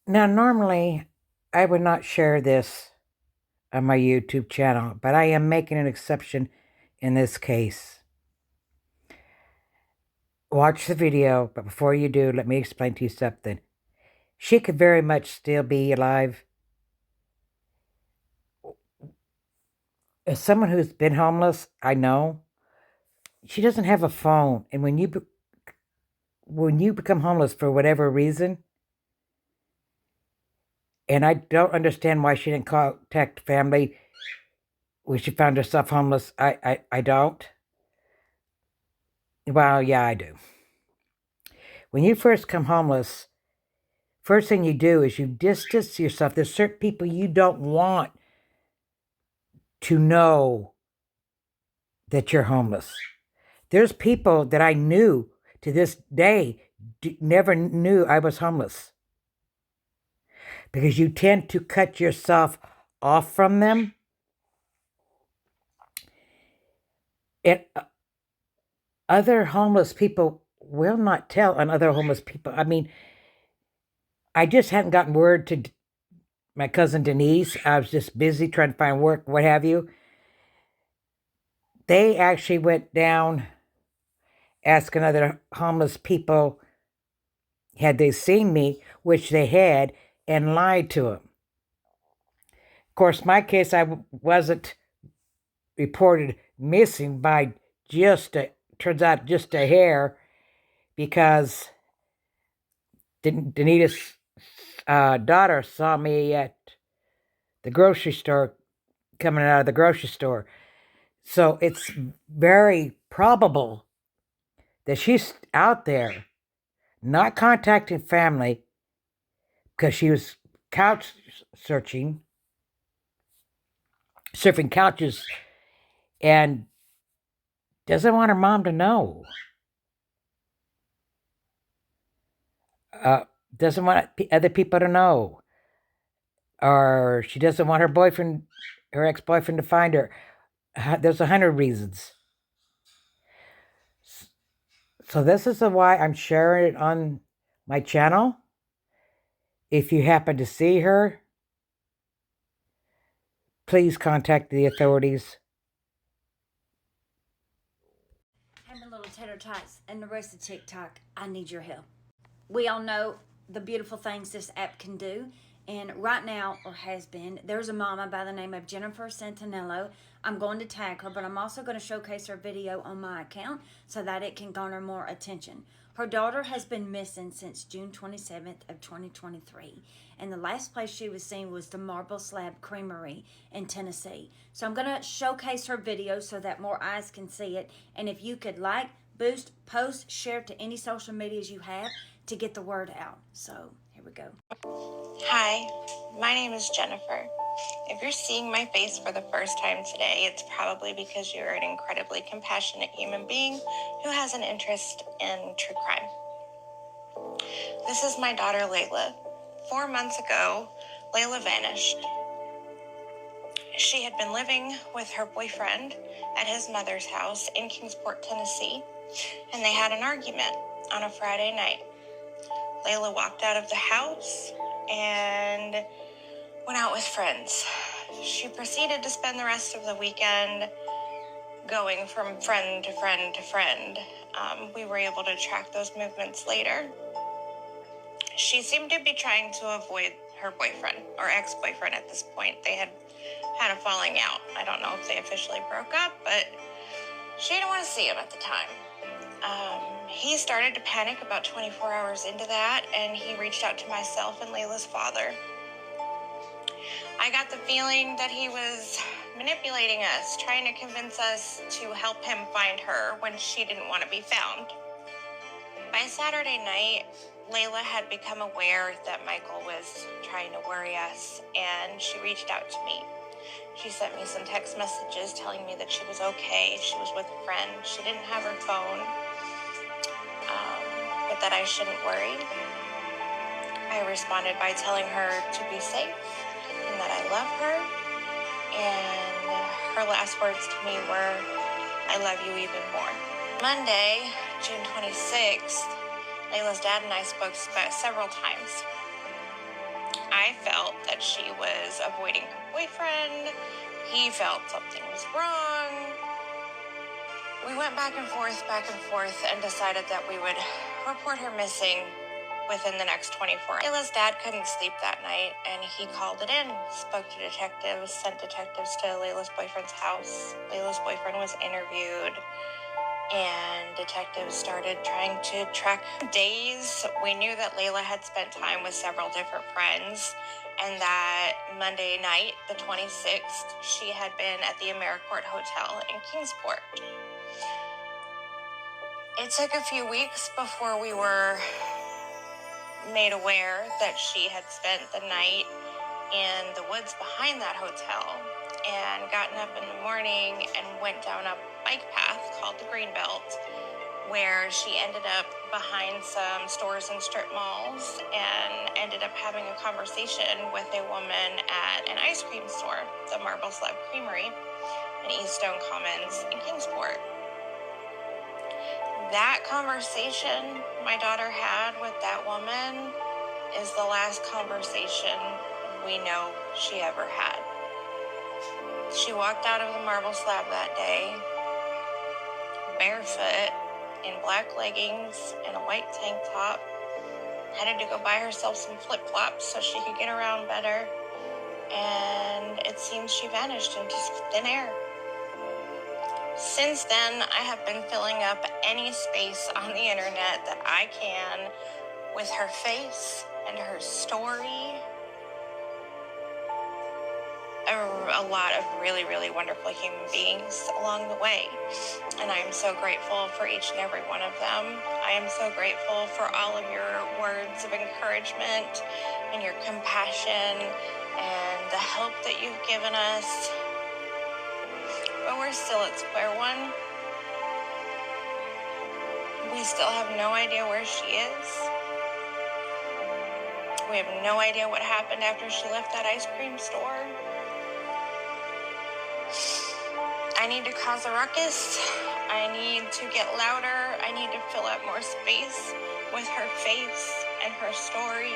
Now, normally, I would not share this on my YouTube channel, but I am making an exception in this case. Watch the video, but before you do, let me explain to you something. She could very much still be alive. As someone who's been homeless, I know she doesn't have a phone, and when you become homeless for whatever reason, and I don't understand why she didn't contact family when she found herself homeless. I don't. Well, yeah, I do. When you first come homeless, first thing you do is you distance yourself. There's certain people you don't want to know that you're homeless. There's people that I knew to this day never knew I was homeless because you tend to cut yourself off from them. And other homeless people will not tell on other homeless people. I mean, I just hadn't gotten word to my cousin Denise. I was just busy trying to find work, what have you. They actually went down asking other homeless people had they seen me, which they had, and lied to them. Of course, my case, I wasn't reported missing by turns out just a hair, because Danita's daughter saw me at the grocery store, coming out of the grocery store. So it's very probable that she's out there not contacting family because she was couch searching, surfing couches, and doesn't want her mom to know. Uh, doesn't want other people to know. Or she doesn't want her ex-boyfriend to find her. There's 100 reasons. So this is why I'm sharing it on my channel. If you happen to see her, please contact the authorities. Hey, my little tater tots and the rest of TikTok, I need your help. We all know the beautiful things this app can do. And right now, or has been, there's a mama by the name of Jennifer Santinello. I'm going to tag her, but I'm also going to showcase her video on my account so that it can garner more attention. Her daughter has been missing since June 27th of 2023, and the last place she was seen was the Marble Slab Creamery in Tennessee. So I'm going to showcase her video so that more eyes can see it. And if you could like, boost, post, share to any social medias you have to get the word out. So here we go. Hi, my name is Jennifer. If you're seeing my face for the first time today, it's probably because you're an incredibly compassionate human being who has an interest in true crime. This is my daughter, Layla. 4 months ago, Layla vanished. She had been living with her boyfriend at his mother's house in Kingsport, Tennessee, and they had an argument on a Friday night. Layla walked out of the house and went out with friends. She proceeded to spend the rest of the weekend going from friend to friend to friend. We were able to track those movements later. She seemed to be trying to avoid her boyfriend, or ex-boyfriend at this point. They had had a falling out. I don't know if they officially broke up, but she didn't want to see him at the time. He started to panic about 24 hours into that, and he reached out to myself and Layla's father. I got the feeling that he was manipulating us, trying to convince us to help him find her when she didn't want to be found. By Saturday night, Layla had become aware that Michael was trying to worry us, and she reached out to me. She sent me some text messages telling me that she was okay, she was with a friend, she didn't have her phone, but that I shouldn't worry. I responded by telling her to be safe and that I love her, and her last words to me were, "I love you even more." Monday, June 26th, Layla's dad and I spoke several times. I felt that she was avoiding her boyfriend. He felt something was wrong. We went back and forth, and decided that we would report her missing within the next 24 hours. Layla's dad couldn't sleep that night, and he called it in, spoke to detectives, sent detectives to Layla's boyfriend's house. Layla's boyfriend was interviewed, and detectives started trying to track days. We knew that Layla had spent time with several different friends, and that Monday night, the 26th, she had been at the AmeriCorps Hotel in Kingsport. It took a few weeks before we were made aware that she had spent the night in the woods behind that hotel and gotten up in the morning and went down a bike path called the Greenbelt, where she ended up behind some stores and strip malls and ended up having a conversation with a woman at an ice cream store, the Marble Slab Creamery in East Stone Commons in Kingsport. That conversation my daughter had with that woman is the last conversation we know she ever had. She walked out of the Marble Slab that day, barefoot, in black leggings and a white tank top, headed to go buy herself some flip-flops so she could get around better, and it seems she vanished into thin air. Since then, I have been filling up any space on the internet that I can with her face and her story. A lot of really, really wonderful human beings along the way. And I am so grateful for each and every one of them. I am so grateful for all of your words of encouragement and your compassion and the help that you've given us. But we're still at square one. We still have no idea where she is. We have no idea what happened after she left that ice cream store. I need to cause a ruckus. I need to get louder. I need to fill up more space with her face and her story.